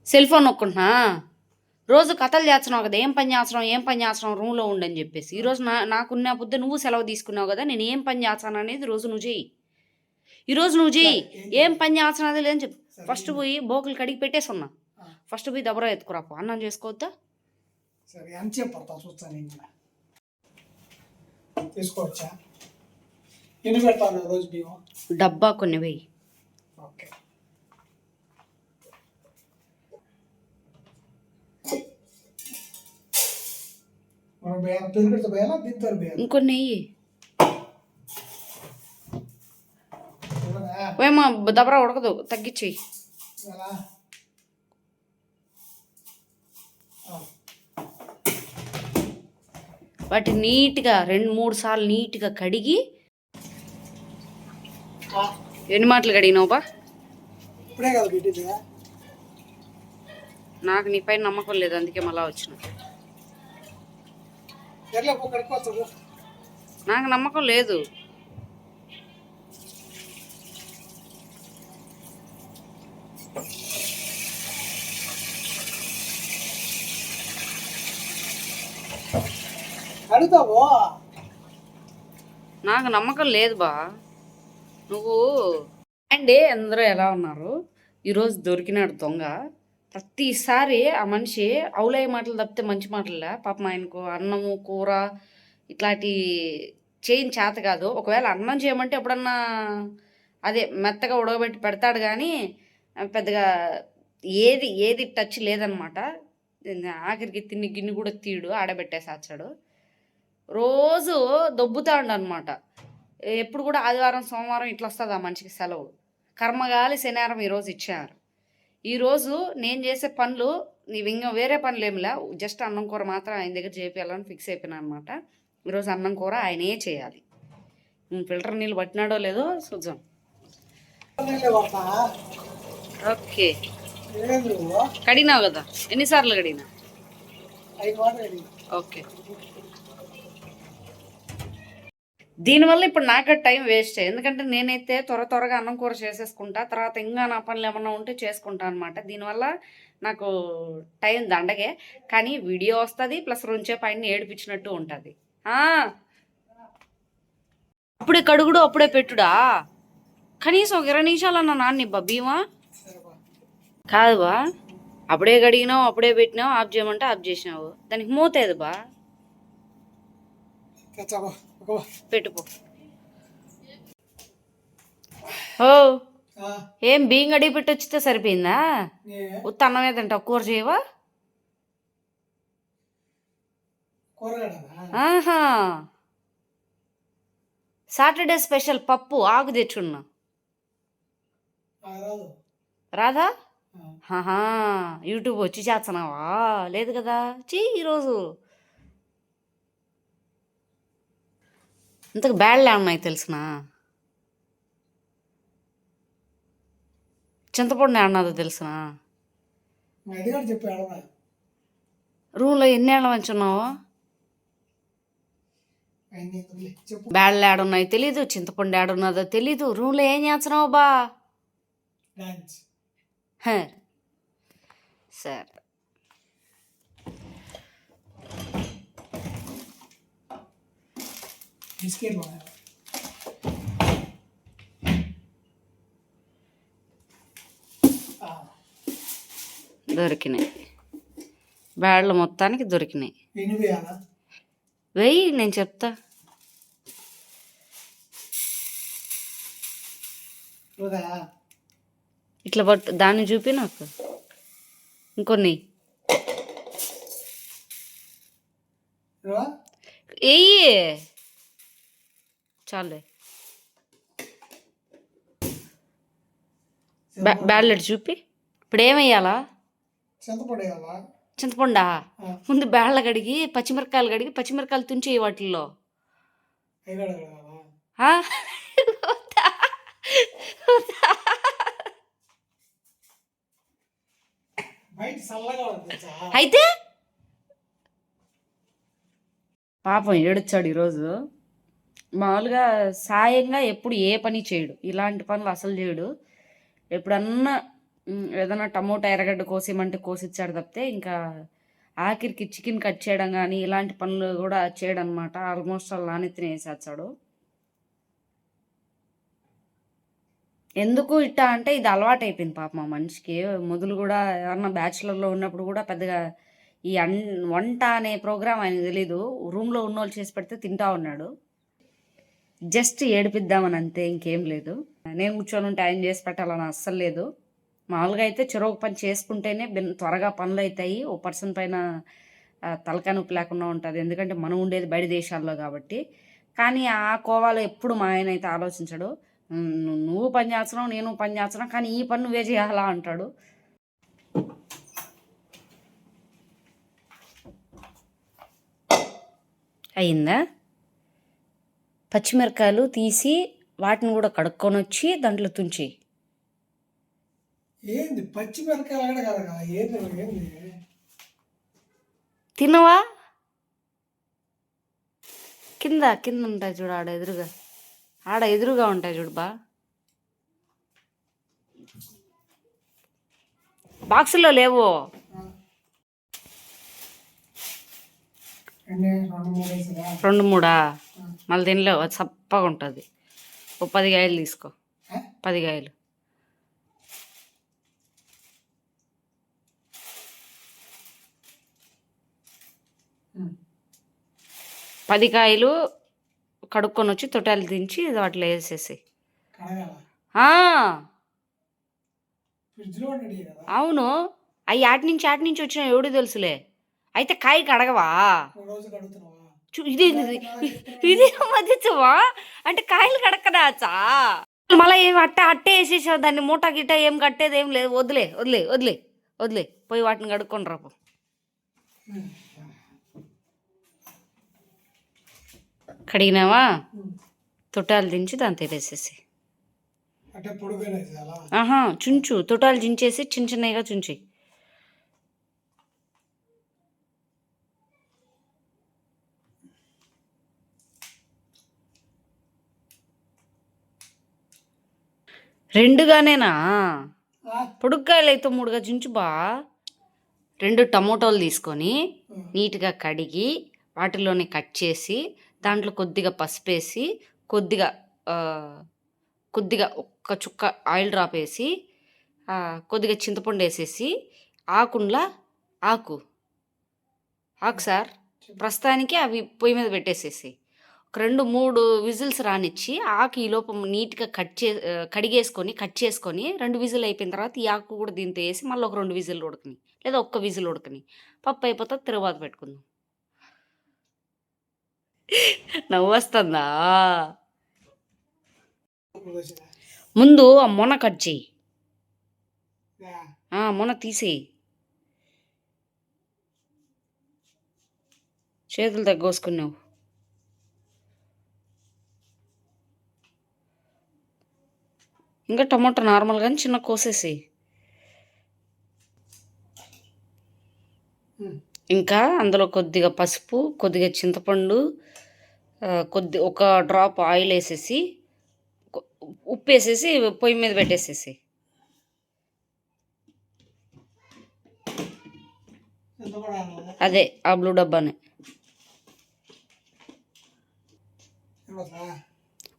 Cell phone నొక్కుంటున్నా రోజు కథలు చేస్తున్నావు కదా, ఏం పని చేస్తున్నావు రూమ్లో ఉండని చెప్పేసి. ఈరోజు నాకున్న బుద్ధి నువ్వు సెలవు తీసుకున్నావు కదా, నేను ఏం పని చేస్తాను అనేది రోజు నువ్వు చెయ్యి. ఈరోజు నువ్వు చెయ్యి. ఏం పని చేస్తున్నది లేదని చెప్పి ఫస్ట్ పోయి బోకులు కడిగి పెట్టేసి ఉన్నా. ఫస్ట్ పోయి దబరా ఎత్తుకురాపు. అన్నం చేసుకోవద్దా? సరే ఎంతసేపు పడతావు చూస్తాను నేను కూడా. తీసుకోవచ్చా? ఎన్ని పెడతాను రోజు బియ్యం? డబ్బా కొన్ని వెయ్యి. ఓకే. మనం పెరిగితే పోయాలా దీంతో పోయాలి? ఇంకొన్ని వెయ్యి. ఏమో దబరా ఉడకదు, తగ్గించేయి. వాటిని నీట్గా 2-3 సార్లు నీట్గా కడిగి. ఎన్ని మాటలు కడిగినావు బా? ఇప్పుడే కదా పెట్టింది. నాకు నీ పైన నమ్మకం లేదు, అందుకే మళ్ళా వచ్చిన. నాకు నమ్మకం లేదు. నాకు నమ్మకం లేదు బా. నువ్వు అండి అందరూ ఎలా ఉన్నారు? ఈరోజు దొరికినాడు దొంగ. ప్రతిసారి ఆ మనిషి అవులయ్య మాటలు తప్పితే మంచి మాటలే. పాపం ఆయనకు అన్నము కూర ఇట్లాంటి చేయని చేత కాదు. ఒకవేళ అన్నం చేయమంటే ఎప్పుడన్నా అదే మెత్తగా ఉడకబెట్టి పెడతాడు, కానీ పెద్దగా ఏది టచ్ లేదనమాట. ఆఖరికి తిన్ని గిన్నె కూడా తీడు, ఆడబెట్టేసాచాడు. రోజు దొబ్బుతాడు అనమాట. ఎప్పుడు కూడా ఆదివారం సోమవారం ఇట్లా వస్తుంది ఆ మనిషికి సెలవు. కర్మగాలి శనివారం ఈరోజు ఇచ్చారు. ఈరోజు నేను చేసే పనులు నీవు ఇంకా వేరే పనులు ఏమిలే, జస్ట్ అన్నం కూర మాత్రం ఆయన దగ్గర చేయాలని ఫిక్స్ అయిపోయినా అనమాట. ఈరోజు అన్నం కూర ఆయనే చేయాలి. ఫిల్టర్ నీళ్ళు పట్టినాడో లేదో చూద్దాం. ఓకే, కడిగినావు కదా? ఎన్నిసార్లు కడిగినా? ఓకే. దీనివల్ల ఇప్పుడు నాకు టైం వేస్ట్. ఎందుకంటే నేనైతే త్వరగా అన్నం కూర చేసేసుకుంటా, తర్వాత ఇంకా నా పనులు ఏమన్నా ఉంటే చేసుకుంటా అనమాట. దీనివల్ల నాకు టైం దండగే, కానీ వీడియో వస్తుంది ప్లస్ రెంచే పైన ఏడిపించినట్టు ఉంటుంది. అప్పుడే కడుగుడు అప్పుడే పెట్టుడా? కనీసం ఒక 20 నిమిషాలన్నా నాన్ని బా భీమా కాదు బా. అప్పుడే కడిగినావు, అప్పుడే పెట్టినావు, ఆఫ్ చేయమంటే ఆఫ్ చేసినావు. దానికి మూతేది బా, పెట్టుపో. ఓ ఏం బియ్యం కడిగి పెట్టి వచ్చితే సరిపోయిందా? ఉత్త అన్నం ఏదంట, కూర చేయవా? ఆహా, సాటర్డే స్పెషల్ పప్పు ఆకు తెచ్చున్నా. రాదా? ఆహా, యూట్యూబ్ వచ్చి చేస్తున్నావా? లేదు కదా, చెయ్యి ఈరోజు. ఇంతకు బ్యాడ్లే ఉన్నాయి తెలిసిన. చింతపండు ఏమన్నదో తెలిసిన. రూమ్లో ఎన్ని ఏళ్ళ మంచున్నావు? బ్యాడ్లు ఏడున్నాయో తెలీదు, చింతపండు ఏడున్నదో తెలీదు. రూమ్లో ఏం చేస్తున్నావు బా? సరే, దొరికినాయి బ్యాడ్లు, మొత్తానికి దొరికినాయి. వెయ్యి, నేను చెప్తా. ఇట్లా పట్టు, దాన్ని చూపి నాకు. ఇంకొన్ని వెయ్యి, చాలే. బ్యాడ్లెట్ చూపి. ఇప్పుడు ఏమయ్యాలా? చింతపండా? ముందు బ్యాళ్ళ కడిగి పచ్చిమిరకాయలు తుంచేయి వాటిల్లో. అయితే పాపం ఏడుచాడు ఈరోజు. మామూలుగా సాయంగా ఎప్పుడు ఏ పని చేయడు, ఇలాంటి పనులు అసలు చేయడు. ఎప్పుడన్నా ఏదైనా టమోటా ఎర్రగడ్డ కోసేయమంటే కోసిచ్చాడు తప్పితే ఇంకా ఆఖరికి చికెన్ కట్ చేయడం కానీ ఇలాంటి పనులు కూడా చేయడం అనమాట. ఆల్మోస్ట్ అలా నానెత్తిన వేసేస్తాడు. ఎందుకు ఇట్టా అంటే ఇది అలవాటు అయిపోయింది పాపం మా మనిషికి. మొదలు కూడా ఎవరన్నా బ్యాచులర్లో ఉన్నప్పుడు కూడా పెద్దగా ఈ వంట అనే ప్రోగ్రామ్ ఆయన తెలీదు. రూమ్లో ఉన్నోళ్ళు చేసి పెడితే తింటా ఉన్నాడు. జస్ట్ ఏడిపిద్దామని అంతే, ఇంకేం లేదు. నేను కూర్చొని ఉంటే ఆయన చేసి పెట్టాలని అస్సలు లేదు. మామూలుగా అయితే చెరొక పని చేసుకుంటేనే త్వరగా పనులు అవుతాయి. ఓ పర్సన్ పైన తలకాయ నొప్పి లేకుండా ఉంటుంది. ఎందుకంటే మనం ఉండేది బయట దేశాల్లో కాబట్టి. కానీ ఆ కోవాలో ఎప్పుడు మా ఆయన అయితే ఆలోచించడు. నువ్వు పని చేస్తున్నావు, నేను పని చేస్తున్నావు, కానీ ఈ పని నువ్వే చేయాలా అంటాడు. అయిందా? పచ్చిమిరకాయలు తీసి వాటిని కూడా కడుక్కొని వచ్చి దాంట్లో తుంచి. ఏంది పచ్చిమిరకాయలు కూడా కదా ఏంది తినవా? కింద కింద ఉంటాయి చూడు, ఆడ ఎదురుగా ఉంటాయి చూడు బా. బాక్సుల్లో లేవు. 2-3 మళ్ళీ తినలేవు, అది చప్పగా ఉంటుంది. ఓ 10 కాయలు తీసుకో, 10 కాయలు. 10 కాయలు కడుక్కొని వచ్చి తొట్టాలు దించి వాటిలో వేసేసి. అవును, అవి ఆటి నుంచి వచ్చిన ఎవడు తెలుసులే. అయితే కాయ కడగవా? ఇది మధ్యవా అంటే కాయలు కడక్కదాచా? మళ్ళీ ఏం అట్టే వేసేసావు దాన్ని. మూట గిట్ట ఏం కట్టేది ఏం లేదు. వదిలే వదిలే వదిలే వదిలే పోయి వాటిని కడుక్కొని రాపు. కడిగినావా? తొట్టాలు దించి దాని తెరేసేసి. చుంచు, తొట్టాలు దించేసి చిన్న చిన్నగా చుంచి. రెండుగానేనా? పొడుగ్గాయలు అయితే 3గా చుంచు బా. 2 టమోటాలు తీసుకొని నీట్గా కడిగి వాటిలోనే కట్ చేసి దాంట్లో కొద్దిగా పసుపు వేసి కొద్దిగా ఒక్క చుక్క ఆయిల్ డ్రాప్ వేసి కొద్దిగా చింతపండు వేసేసి ఆకు సార్ ప్రస్తుతానికి అవి పొయ్యి మీద పెట్టేసేసి ఒక 2-3 విజిల్స్ రానిచ్చి ఆకు ఈ లోపం నీట్గా కడిగేసుకొని కట్ చేసుకొని 2 విజిల్ అయిపోయిన తర్వాత ఈ ఆకు కూడా దీంతో వేసి మళ్ళీ ఒక 2 విజిల్ ఉడకని లేదా ఒక్క విజిల్ ఉడకని పప్పు అయిపోతుంది. తిరువాత పెట్టుకుందాం. నవ్వొస్తుందా? ముందు ఆ మొన కట్ చేయి. మొన తీసేయి. చేతులు తగ్గోసుకున్నావు. ఇంకా టమాటా నార్మల్గానే చిన్న కోసేసి ఇంకా అందులో కొద్దిగా పసుపు కొద్దిగా చింతపండు ఒక డ్రాప్ ఆయిల్ వేసేసి ఉప్పు వేసేసి పొయ్యి మీద పెట్టేసేసి. అదే ఆ బ్లూ డబ్బానే.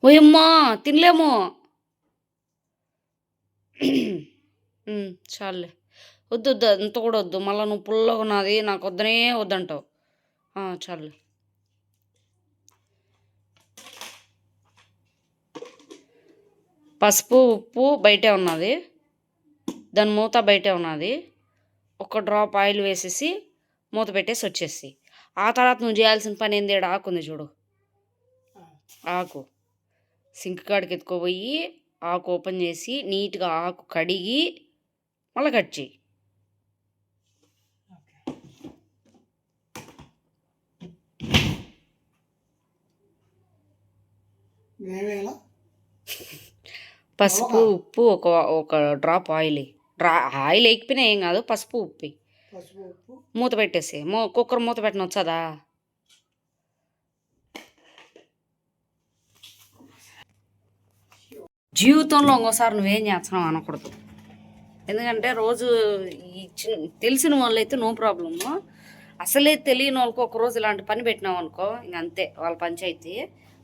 ఓయమ్మా తినలేము. చాలే, వద్దు అంత కూడా వద్దు. మళ్ళీ నువ్వు పుల్లగా ఉన్నది నాకు వద్దనే వద్దంటావు. చాలే. పసుపు ఉప్పు బయటే ఉన్నది, దాని మూత బయటే ఉన్నది. ఒక డ్రాప్ ఆయిల్ వేసేసి మూత పెట్టేసి వచ్చేసి ఆ తర్వాత నువ్వు చేయాల్సిన పని ఏంది? ఆకు ఉంది చూడు, ఆకు సింక్ కాడికి ఎత్తుకోపోయి ఆకు ఓపెన్ చేసి నీట్గా ఆకు కడిగి మళ్ళీ కట్ చేయి. పసుపు ఉప్పు ఒక డ్రాప్ ఆయిల్ వేయకపోయినా ఏం కాదు. పసుపు ఉప్పు మూత పెట్టేసి కుక్కర్ మూత పెట్టిన వచ్చదా? జీవితంలో ఇంకోసారి నువ్వేం చేస్తున్నావు అనకూడదు. ఎందుకంటే రోజు తెలిసిన వాళ్ళు అయితే నో ప్రాబ్లము. అసలే తెలియని వాళ్ళకి ఒక రోజు ఇలాంటి పని పెట్టినాం అనుకో ఇంక అంతే వాళ్ళ పంచాయితీ.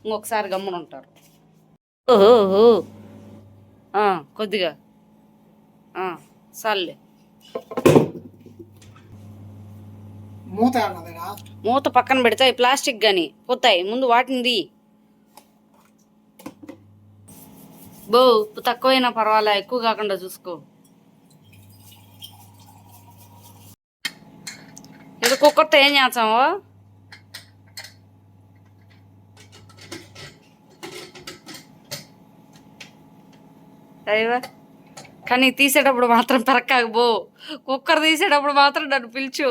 ఇంకొకసారి గమ్మున ఉంటారు. ఓహో కొద్దిగా సార్లే. మూత అన్నదిరా. మూత పక్కన పెడితే అవి ప్లాస్టిక్ కానీ పోతాయి. ముందు వాటిని బో తక్కువైనా పర్వాలే, ఎక్కువ కాకుండా చూసుకో. ఇది కుక్కర్తో ఏం చేస్తాము? అయ్యవా కానీ తీసేటప్పుడు మాత్రం పెరక్కాకపో. కుక్కర్ తీసేటప్పుడు మాత్రం నన్ను పిలుచు.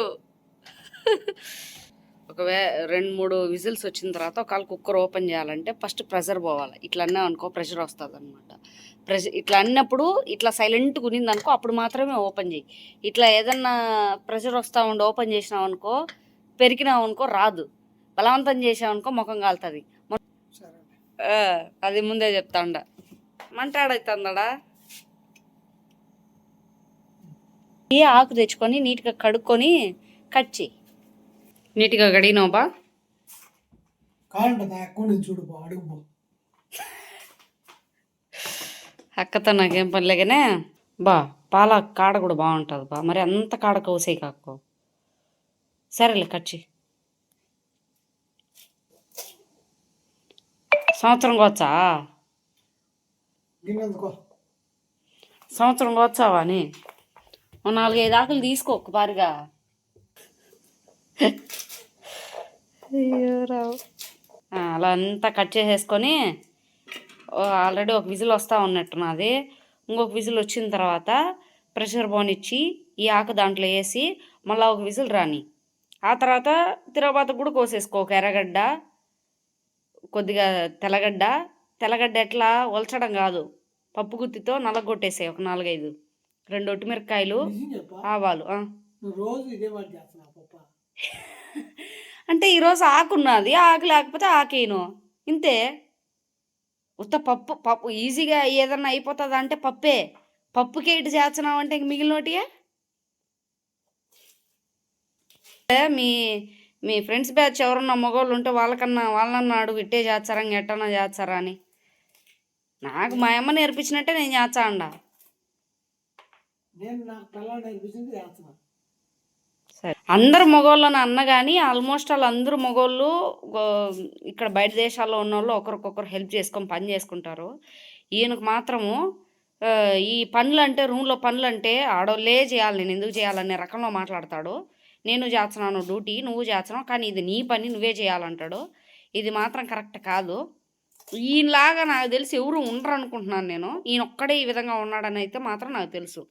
ఒకవేళ 2-3 విజిల్స్ వచ్చిన తర్వాత ఒకవేళ కుక్కర్ ఓపెన్ చేయాలంటే ఫస్ట్ ప్రెషర్ పోవాలి. ఇట్లా అన్నా అనుకో ప్రెషర్ వస్తుంది అనమాట. ఇట్లా అన్నప్పుడు ఇట్లా సైలెంట్గా ఉన్నింది అనుకో అప్పుడు మాత్రమే ఓపెన్ చేయి. ఇట్లా ఏదన్నా ప్రెషర్ వస్తూ ఉండి ఓపెన్ చేసినావు అనుకో, పెరికినావు అనుకో రాదు. బలవంతం చేసావు అనుకో ముఖం కాలుతుంది. అది ముందే చెప్తా ఉండ. మంటాడైతుందడా. ఏ ఆకు తెచ్చుకొని నీట్గా కడుక్కొని కట్ చేయి. నీట్గా కడిగినావు బా. చూడు బా, అడుగు బా. అక్కతో నాకేం పనిలేగానే బా. పాల కాడ కూడా బాగుంటుంది బా. మరి అంత కాడ కోసేయి కాకో. సరేలే కట్ చేయి. సంవత్సరం కోవచ్చా? సంవత్సరం కోవచ్చావా అని 4-5 ఆకులు తీసుకో ఒక్కపారిగా. అయ్యో రావు. అలా అంతా కట్ చేసేసుకొని ఆల్రెడీ ఒక విజిల్ వస్తూ ఉన్నట్టున్నది. ఇంకొక విజిల్ వచ్చిన తర్వాత ప్రెషర్ పోనిచ్చి ఈ ఆకు దాంట్లో వేసి మళ్ళీ ఒక విజిల్ రాని. ఆ తర్వాత తిరగబాత కూడా కోసేసుకో. ఒక ఎర్రగడ్డ, కొద్దిగా తెల్లగడ్డ ఎట్లా ఒలచడం కాదు, పప్పు గుత్తితో నలగొట్టేసాయి. ఒక 4-5, 2 ఒట్టిమిరపకాయలు, ఆవాలు. అంటే ఈరోజు ఆకున్నది, ఆకు లేకపోతే ఆకేను ఇంతే. ఉత్త పప్పు ఈజీగా ఏదన్నా అయిపోతుంది అంటే పప్పుకే ఇటు చేస్తున్నావు అంటే ఇంక మిగిలినోటియే. మీ ఫ్రెండ్స్ బ్యాచ్ ఎవరన్నా మగవాళ్ళు ఉంటే వాళ్ళన్నా అడుగు ఇట్టే చేస్తారా ఎట్టన్నా చేస్తారా అని. నాకు మా అమ్మ నేర్పించినట్టే నేను చేస్తా అండ. సరే అందరు మగవాళ్ళని అన్న కానీ ఆల్మోస్ట్ అందరూ మగవాళ్ళు ఇక్కడ బయట దేశాల్లో ఉన్న వాళ్ళు ఒకరికొకరు హెల్ప్ చేసుకొని పని చేసుకుంటారు. ఈయనకు మాత్రము ఈ పనులు అంటే రూమ్లో పనులు అంటే ఆడోళ్ళే చేయాలి, నేను ఎందుకు చేయాలనే రకంలో మాట్లాడతాడు. నేను చేస్తున్నాను డ్యూటీ, నువ్వు చేస్తున్నావు, కానీ ఇది నీ పని నువ్వే చేయాలంటాడు. ఇది మాత్రం కరెక్ట్ కాదు. ఈయనలాగా నాకు తెలిసి ఎవరు ఉండరు అనుకుంటున్నాను నేను. ఈయన ఒక్కడే ఈ విధంగా ఉన్నాడని అయితే మాత్రం నాకు తెలుసు.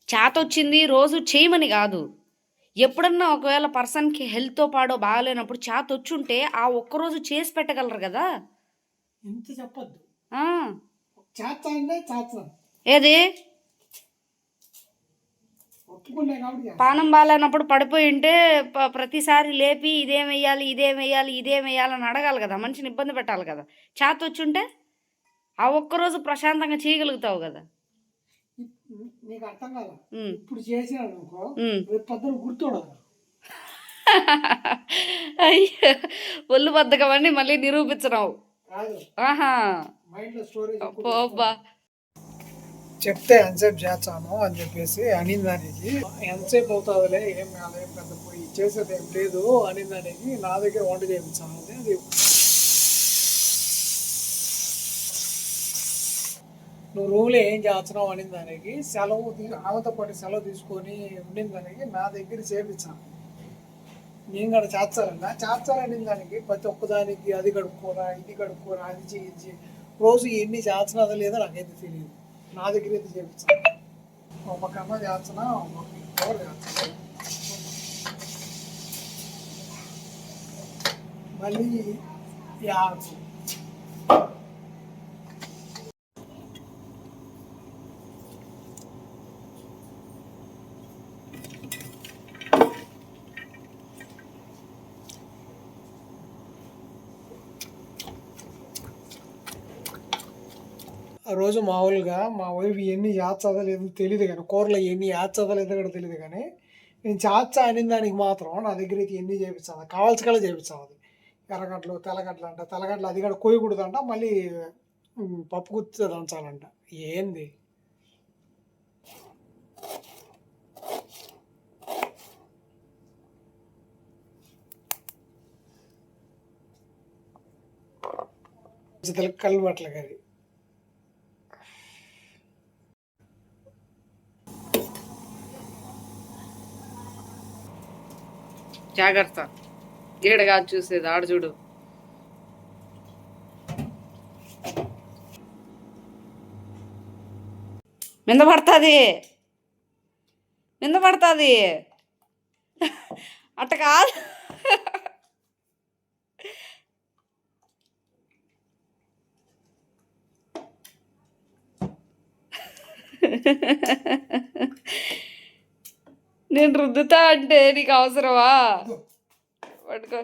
చేతొచ్చింది రోజు చేయమని కాదు. ఎప్పుడన్నా ఒకవేళ పర్సన్కి హెల్త్తో పాడో బాగాలేనప్పుడు చేతొచ్చుంటే ఆ ఒక్కరోజు చేసి పెట్టగలరు కదా. ఇంత చెప్పద్దు. ఏది పానం బాగాలేనప్పుడు పడిపోయి ఉంటే ప్రతిసారి లేపి ఇదేం వేయాలని అడగాలి కదా. మనిషిని ఇబ్బంది పెట్టాలి కదా. చేతొచ్చుంటే ఆ ఒక్కరోజు ప్రశాంతంగా చేయగలుగుతావు కదా. నీకు అర్థం కాదు. ఇప్పుడు చేసినాడు అనుకో, రేపు పొద్దున గుర్తుండదు. అయ్యో ఒళ్ళు బద్దకం అని మళ్ళీ నిరూపించరావు. ఆహా మైండ్ లో స్టోరేజ్ పోబ్బా. చెప్తే ఎంతసేపు చేస్తాను అని చెప్పేసి అనిందానికి ఎంతసేపు అవుతుందిలే, ఏం కాదు, ఏం పెద్ద పోయి చేసేది ఏం లేదు అనిందానికి నా దగ్గర వంట చేయించాను. అది నువ్వు రూమ్లో ఏం చేస్తున్నావు అని దానికి సెలవు ఆమెతో పాటు సెలవు తీసుకొని ఉండిందానికి నా దగ్గర చేపించాను. నేను కూడా చేస్తానని దానికి ప్రతి ఒక్కదానికి అది కడుక్కోరా, ఇది కడుక్కోరా, అది చేయించి రోజు ఎన్ని చేస్తున్నదో లేదో నాకైతే తెలియదు. నా దగ్గర అయితే చేపించాను. ఒక కన్నా చేస్తున్నా, ఎవరు చేస్తున్నా. మళ్ళీ రోజు మామూలుగా మా వైఫ్ ఇవన్నీ చేస్తుందో లేదో తెలియదు కానీ కూరలో ఇవన్నీ చేస్తుందో లేదో కూడా తెలియదు కానీ నేను చేస్తా అనిన దానికి మాత్రం నా దగ్గర అయితే ఇవన్నీ చేయించాలి కావాల్సి కల్లా చేయించాలి ఎర్రగడ్డలు తెల్లగడ్డలు అంట తెల్లగడ్డలు అది కూడా కోయకూడదంట మళ్ళీ పప్పు గుర్తు దంచాలంట ఏంది కళ్ళు పట్ల కర్రీ జాగ్రత్త ఈడగా చూసేది ఆడ చూడు మింద పడుతుంది అట్ట కాదు నేను రుద్దుతా అంటే నీకు అవసరమా పట్టుకో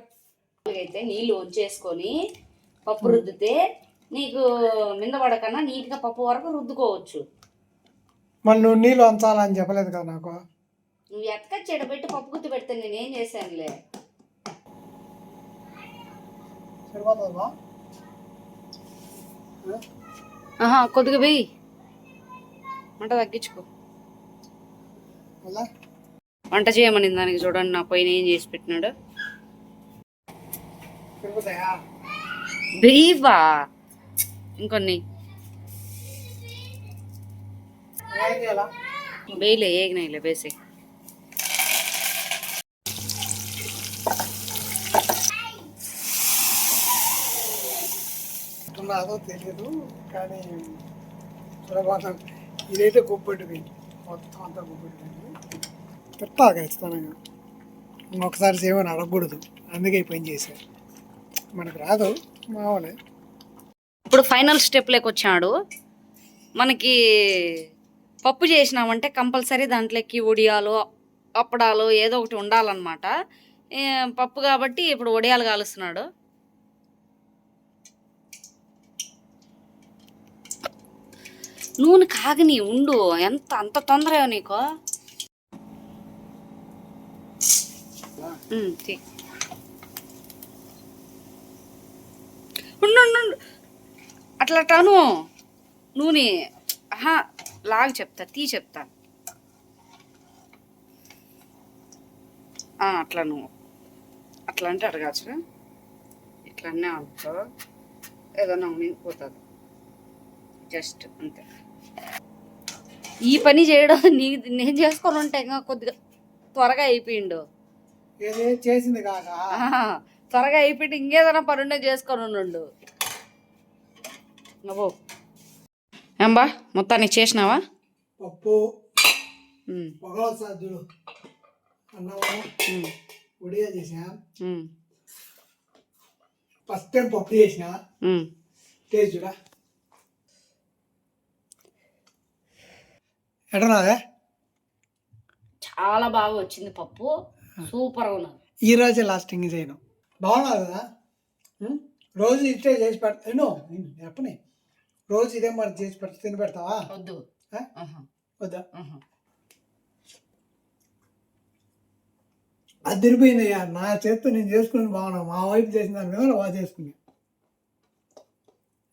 అయితే నీళ్ళు వచ్చేసుకొని పప్పు రుద్దితే నీకు మింద పడకన్నా నీట్గా పప్పు వరకు రుద్దుకోవచ్చు మళ్ళీ నువ్వు నీళ్ళు వంచాలని చెప్పలేదు కదా నాకు నువ్వు ఎక్క చెడబెట్టి పప్పు గుర్తు పెడితే నేనేం చేశానులే కొద్దిగా వెయ్యి మంట తగ్గించుకో వంట చేయమని దానికి చూడండి నా పైన ఏం చేసి పెట్టినాడు బెయ్యవా ఇంకొన్ని బెయ్యలే ఏగినాయిలే బేసి అదో తెలియదు కానీ చూడబోతాం ఇదైతే గుబ్బెట్టిపోయింది మొత్తం అంతా గుబ్బెట్టిపోయింది చెప్తా ఖచ్చితంగా ఇంకొకసారి చేయమని అడగకూడదు అందుకే ఈ పని చేశారు మనకు రాదు మామూలే ఇప్పుడు ఫైనల్ స్టెప్లోకి వచ్చాడు మనకి పప్పు చేసినామంటే కంపల్సరీ దాంట్లోకి వడియాలు అప్పడాలు ఏదో ఒకటి ఉండాలన్నమాట పప్పు కాబట్టి ఇప్పుడు వడియాలు కాలుస్తున్నాడు నూనె కాగని ఉండు అంత తొందర నీకు ఉండు అట్లా టాను నూనె లాగి చెప్తా చెప్తా అట్లా నువ్వు అట్లా అంటే అడగచ్చు ఇట్లనే అవుతావు ఏదైనా పోతుంది జస్ట్ అంతే ఈ పని చేయడం నేను చేసుకొని ఉంటే ఇంకా కొద్దిగా త్వరగా అయిపోయిండు చేసింది కాక త్వరగా అయిపోయింది ఇంకేదైనా పనుండే చేసుకొని ఉండు అబ్బో ఏంబా మొత్తానికి చేసినావా పప్పు పొగసాధ్యుడు అన్నము ఉడిగా చేసిన ఫస్ట్ టైం పప్పు చేసిన టేస్ట్ చూడా ఎటనాదే చాలా బాగా వచ్చింది పప్పు సూపర్గా ఉన్నది ఈ రోజే లాస్టింగ్ చేయను బాగున్నావు కదా రోజు ఇట్టే చేసి పెడతా చెప్పని రోజు ఇదే మరి చేసి తిని పెడతావా వద్దు వద్దా అది తిరిపోయిందయ్యా నా చేత్తో నేను చేసుకుని బాగున్నా మా వైపు చేసిన దాని మీద బాగా చేసుకుని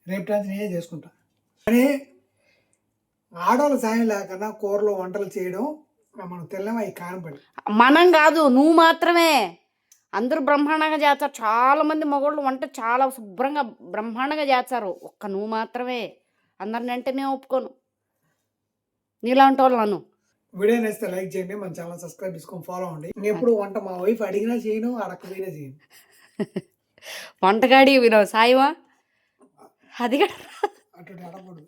రేపు నుంచి నేనే చేసుకుంటా కానీ ఆడవాళ్ళ సాయం లేకుండా కూరలు వంటలు చేయడం మనం తెల్లమా ఈ కానపడి మనం కాదు నువ్వు మాత్రమే అందరూ బ్రహ్మాండంగా చేస్తారు చాలా మంది మగవాళ్ళు వంట చాలా శుభ్రంగా బ్రహ్మాండంగా చేస్తారు ఒక్క నువ్వు మాత్రమే అందరిని అంటే నేను ఒప్పుకోను నీలాంటి వాళ్ళు నన్ను వీడియో నేస్తే లైక్ చేయండి మన ఛానల్ సబ్స్క్రైబ్ చేసుకొని ఫాలో అవ్వండి నేను ఎప్పుడు వంట మా వైఫ్ అడిగినా చేయను అడగపోయినా చేయను వంటగాడి వినవు సాయివా అది అటు అడగకూడదు